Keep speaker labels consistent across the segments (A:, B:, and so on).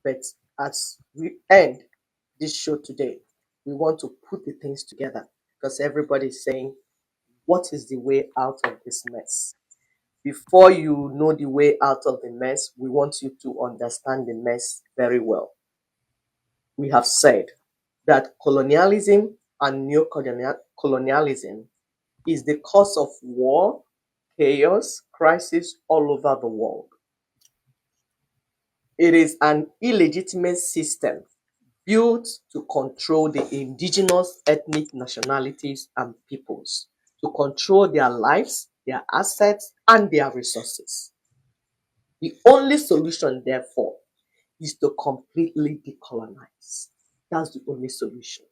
A: But as we end this show today, we want to put the things together because everybody is saying, what is the way out of this mess? Before you know the way out of the mess, we want you to understand the mess very well. We have said that colonialism and neo-colonialism is the cause of war, chaos, crisis all over the world. It is an illegitimate system built to control the indigenous ethnic nationalities and peoples, to control their lives, their assets, and their resources. The only solution, therefore, is to completely decolonize. That's the only solution.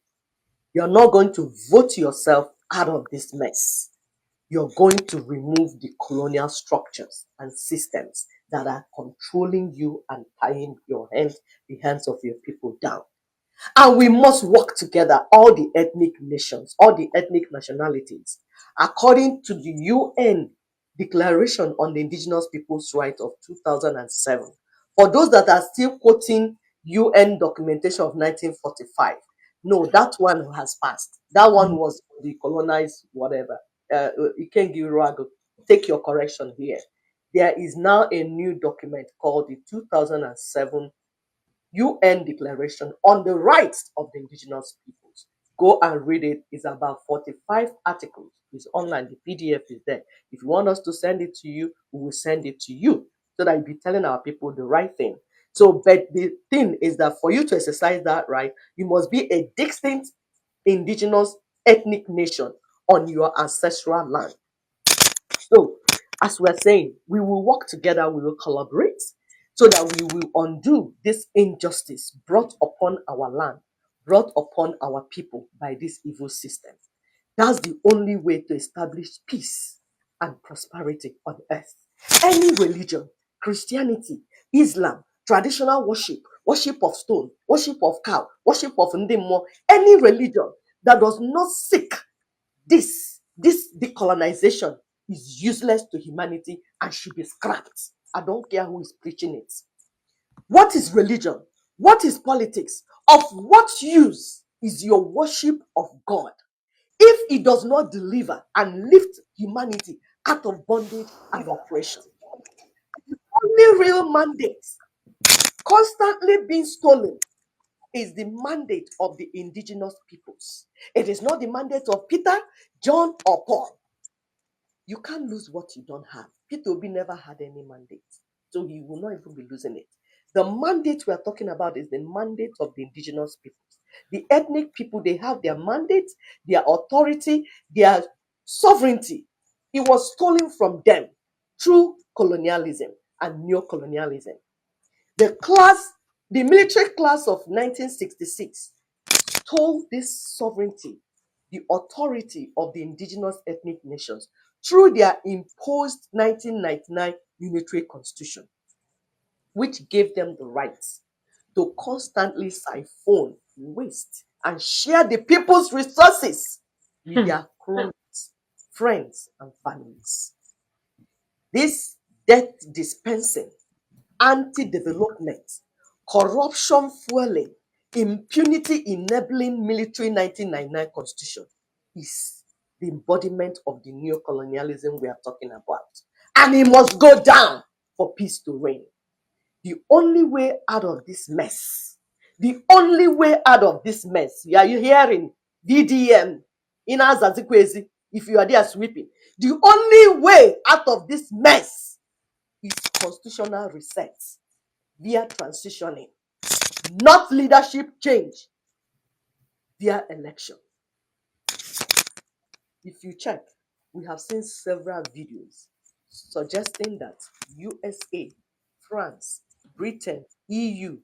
A: You're not going to vote yourself out of this mess. You're going to remove the colonial structures and systems that are controlling you and tying the hands of your people down. And we must work together, all the ethnic nations, all the ethnic nationalities, according to the UN Declaration on the Indigenous Peoples' Rights of 2007. For those that are still quoting UN documentation of 1945, no, that one has passed. That one was the colonized whatever. You can't give Rago. Take your correction here. There is now a new document called the 2007 UN Declaration on the Rights of the Indigenous Peoples. Go and read it. It's about 45 articles. It's online. The PDF is there. If you want us to send it to you, we will send it to you so that you'll be telling our people the right thing. So, but the thing is that for you to exercise that right, you must be a distinct indigenous ethnic nation on your ancestral land. So, as we're saying, we will work together, we will collaborate so that we will undo this injustice brought upon our land, brought upon our people by this evil system. That's the only way to establish peace and prosperity on earth. Any religion, Christianity, Islam, traditional worship, worship of stone, worship of cow, worship of ndemo, any religion that does not seek this decolonization is useless to humanity and should be scrapped. I don't care who is preaching it. What is religion? What is politics? Of what use is your worship of God if it does not deliver and lift humanity out of bondage and oppression? Only real mandate constantly being stolen is the mandate of the indigenous peoples. It is not the mandate of Peter, John, or Paul. You can't lose what you don't have. Peter Obi never had any mandate, so he will not even be losing it. The mandate we are talking about is the mandate of the indigenous peoples. The ethnic people, they have their mandate, their authority, their sovereignty. It was stolen from them through colonialism and neo-colonialism. The military class of 1966 stole this sovereignty, the authority of the indigenous ethnic nations through their imposed 1999 Unitary Constitution, which gave them the rights to constantly siphon, waste, and share the people's resources with their cronies, friends, and families. This death dispensing, anti-development, corruption fueling, impunity enabling military 1999 constitution is the embodiment of the neo-colonialism we are talking about. And it must go down for peace to reign. The only way out of this mess, the only way out of this mess, are you hearing? DDM, Inazazikwezi, if you are there sweeping, the only way out of this mess is constitutional reset via transitioning, not leadership change via election. If you check, we have seen several videos suggesting that USA, France, Britain, EU,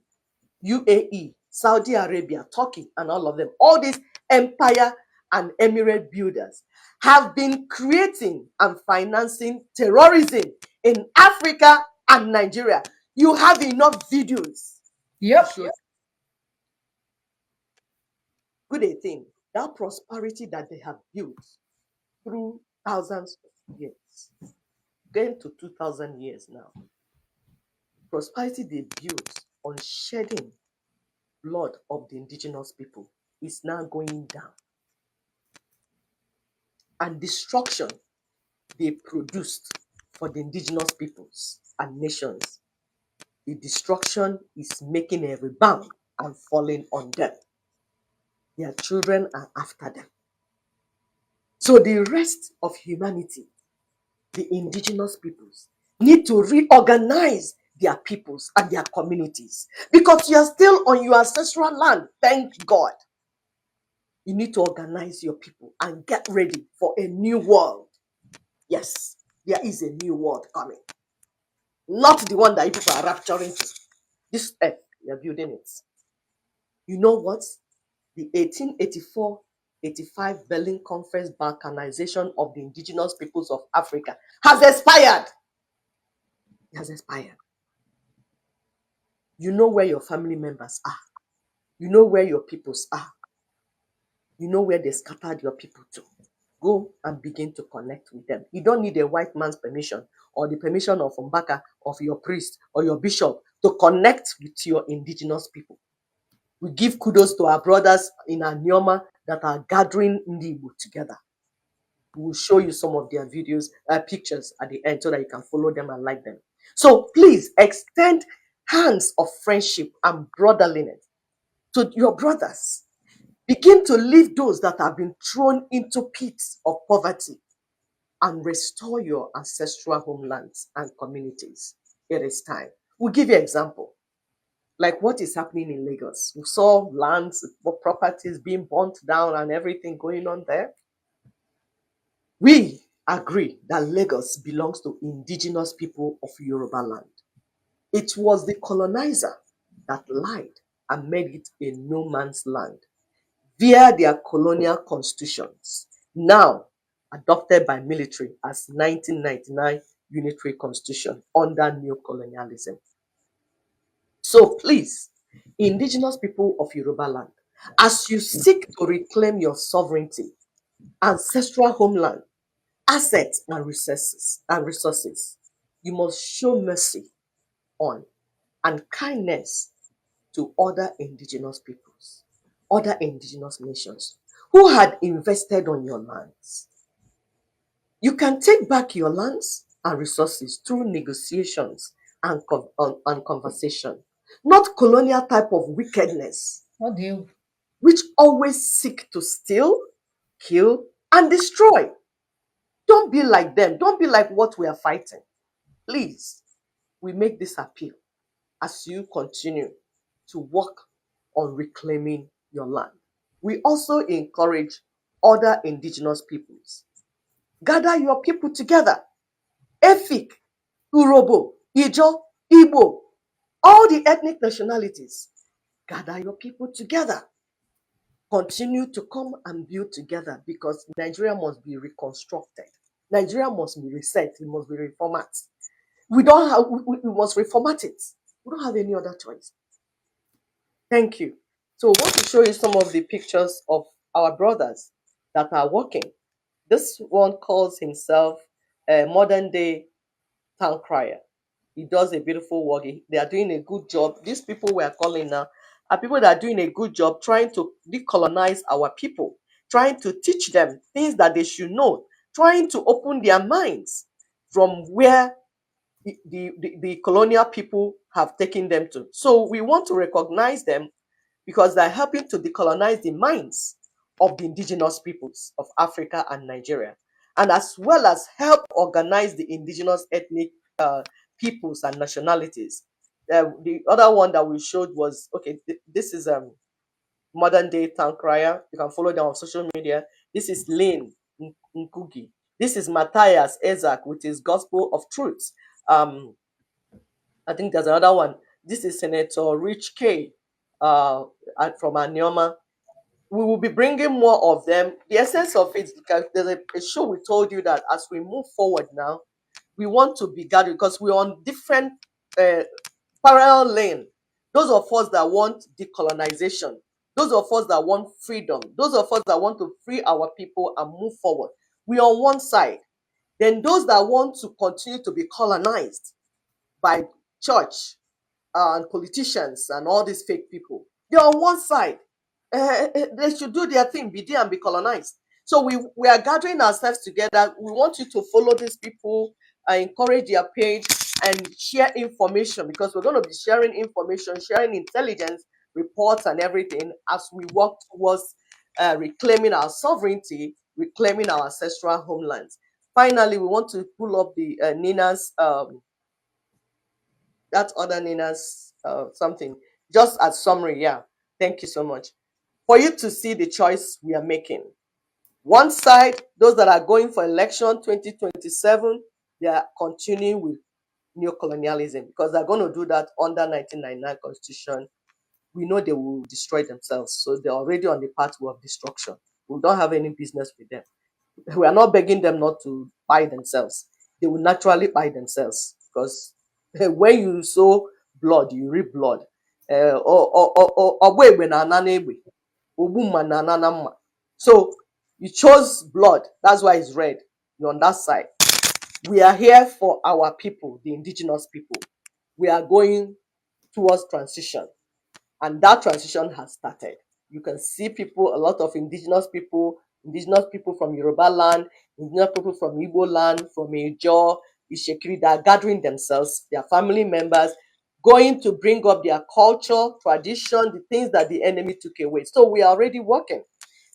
A: UAE, Saudi Arabia, Turkey, and all of them, all these empire and emirate builders have been creating and financing terrorism in Africa and Nigeria. You have enough videos.
B: Yep.
A: Good thing, that prosperity that they have built through thousands of years, going to 2,000 years now, prosperity they built on shedding blood of the indigenous people is now going down. And destruction they produced for the indigenous peoples and nations, the destruction is making a rebound and falling on them. Their children are after them. So the rest of humanity, the indigenous peoples, need to reorganize their peoples and their communities because you are still on your ancestral land. Thank God. You need to organize your people and get ready for a new world. Yes, there is a new world coming, not the one that you people are rapturing to. This earth, we are building it. You know what? The 1884-85 Berlin Conference balkanization of the indigenous peoples of Africa has expired. It has expired. You know where your family members are. You know where your peoples are. You know where they scattered your people to. Go and begin to connect with them. You don't need a white man's permission or the permission of Mbaka, of your priest or your bishop to connect with your indigenous people. We give kudos to our brothers in Anioma that are gathering Ndibo together. We will show you some of their videos, pictures at the end so that you can follow them and like them. So please extend hands of friendship and brotherliness to your brothers. Begin to leave those that have been thrown into pits of poverty and restore your ancestral homelands and communities. It is time. We'll give you an example. Like what is happening in Lagos. We saw lands, properties being burnt down and everything going on there. We agree that Lagos belongs to indigenous people of Yoruba land. It was the colonizer that lied and made it a no man's land via their colonial constitutions, now adopted by military as 1999 Unitary Constitution under new colonialism. So please, indigenous people of Yoruba land, as you seek to reclaim your sovereignty, ancestral homeland, assets and resources, you must show mercy on and kindness to other indigenous peoples, other indigenous nations who had invested on your lands. You can take back your lands and resources through negotiations and conversation, not colonial type of wickedness,
B: What do you?
A: which always seek to steal, kill, and destroy. Don't be like them. Don't be like what we are fighting. Please, we make this appeal as you continue to work on reclaiming your land. We also encourage other indigenous peoples. Gather your people together. Efik, Urobo, Ijo, Igbo, all the ethnic nationalities. Gather your people together. Continue to come and build together because Nigeria must be reconstructed. Nigeria must be reset. It must be reformatted. We must reformat it. We don't have any other choice. Thank you. So I want to show you some of the pictures of our brothers that are working. This one calls himself a modern day town crier. He does a beautiful work. They are doing a good job. These people we are calling now are people that are doing a good job trying to decolonize our people, trying to teach them things that they should know, trying to open their minds from where the colonial people have taken them to. So we want to recognize them because they're helping to decolonize the minds of the indigenous peoples of Africa and Nigeria, and as well as help organize the indigenous ethnic peoples and nationalities. The other one that we showed was okay. This is modern day town crier. You can follow them on social media. This is Lynn Nkugi. This is Matthias Ezak with his Gospel of Truth. Um, I think there's another one. This is Senator Rich K. From Anioma. We will be bringing more of them. The essence of it, because there's a show we told you that as we move forward now, we want to be gathered because we're on different uh, parallel lane. Those of us that want decolonization, those of us that want freedom, those of us that want to free our people and move forward, we're on one side. Then those that want to continue to be colonized by church, and politicians and all these fake people. They're on one side. They should do their thing, be there and be colonized. So we are gathering ourselves together. We want you to follow these people, encourage their page, and share information, because we're going to be sharing information, sharing intelligence, reports, and everything as we work towards reclaiming our sovereignty, reclaiming our ancestral homelands. Finally, we want to pull up the Nina's that other Nina's something, just as summary. Yeah, thank you so much. For you to see the choice we are making. One side, those that are going for election 2027, they are continuing with neocolonialism because they're going to do that under 1999 constitution. We know they will destroy themselves, so they're already on the pathway of destruction. We don't have any business with them. We are not begging them not to buy themselves. They will naturally buy themselves because when you sow blood, you reap blood. So you chose blood. That's why it's red. You're on that side. We are here for our people, the indigenous people. We are going towards transition, and that transition has started. You can see people, a lot of indigenous people from Yoruba land, indigenous people from Igbo land, from Ijaw, Ishekiri, that are gathering themselves, their family members, going to bring up their culture, tradition, the things that the enemy took away. So we are already working.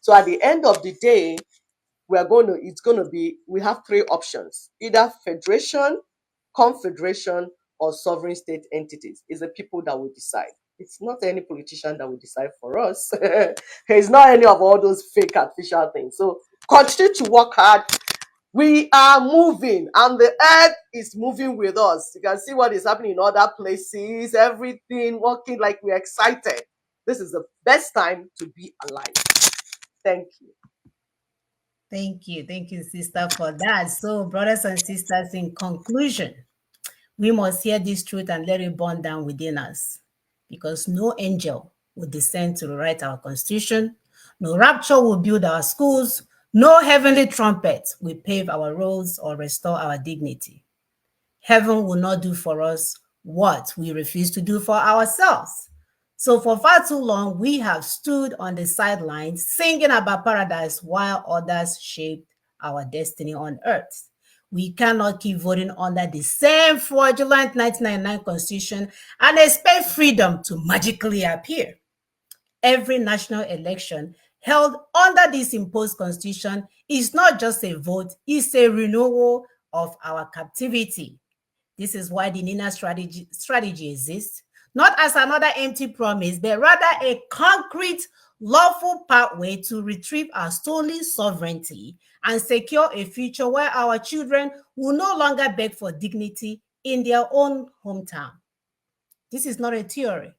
A: So at the end of the day, it's going to be, we have three options: either federation, confederation, or sovereign state entities. It's the people that will decide. It's not any politician that will decide for us. It's not any of all those fake artificial things. So continue to work hard. We are moving, and the earth is moving with us. You can see what is happening in other places, everything working, like we're excited. This is the best time to be alive. Thank you.
B: Thank you. Thank you, sister, for that. So, brothers and sisters, in conclusion, we must hear this truth and let it burn down within us, because no angel will descend to rewrite our constitution, no rapture will build our schools, no heavenly trumpet will pave our roads or restore our dignity. Heaven will not do for us what we refuse to do for ourselves. So, for far too long, we have stood on the sidelines singing about paradise while others shaped our destiny on earth. We cannot keep voting under the same fraudulent 1999 constitution and expect freedom to magically appear. Every national election held under this imposed constitution is not just a vote, it's a renewal of our captivity. This is why the Nina strategy exists, not as another empty promise, but rather a concrete, lawful pathway to retrieve our stolen sovereignty and secure a future where our children will no longer beg for dignity in their own hometown. This is not a theory,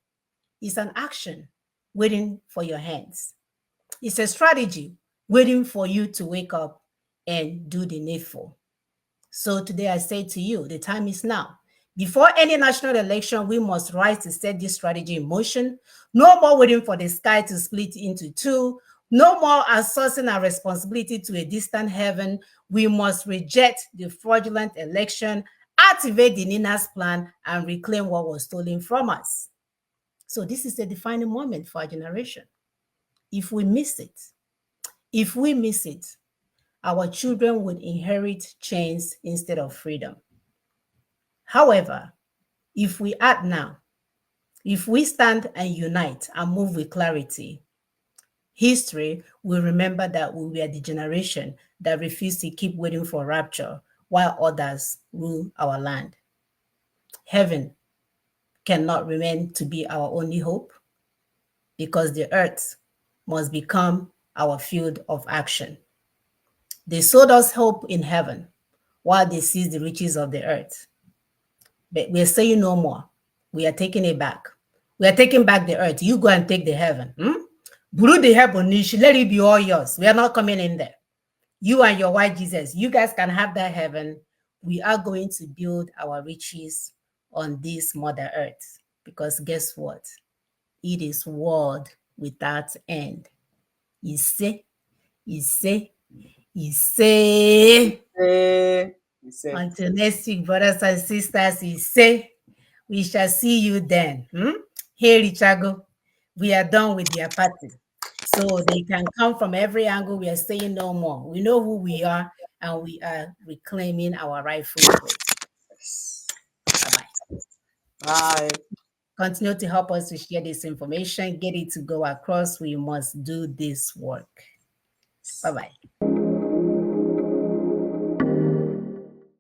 B: it's an action waiting for your hands. It's a strategy waiting for you to wake up and do the needful. So today I say to you, the time is now. Before any national election, we must rise to set this strategy in motion. No more waiting for the sky to split into two. No more outsourcing our responsibility to a distant heaven. We must reject the fraudulent election, activate the Nina's plan, and reclaim what was stolen from us. So this is a defining moment for our generation. If we miss it, if we miss it, our children would inherit chains instead of freedom. However, if we act now, if we stand and unite and move with clarity, history will remember that we were the generation that refused to keep waiting for rapture while others rule our land. Heaven cannot remain to be our only hope, because the earth must become our field of action. They sold us hope in heaven while they seized the riches of the earth. But we're saying no more. We are taking it back. We are taking back the earth. You go and take the heaven. Buru the heaven, let it be all yours. We are not coming in there. You and your white Jesus, you guys can have that heaven. We are going to build our riches on this Mother Earth. Because guess what? It is world without end. You say, you say, you say.
A: You say.
B: Until next week, brothers and sisters, you say. We shall see you then. Hey, Richago, we are done with their party. So they can come from every angle. We are saying no more. We know who we are, and we are reclaiming our rightful place.
A: Yes.
B: Bye bye.
A: Bye.
B: Continue to help us to share this information, get it to go across. We must do this work. Bye bye.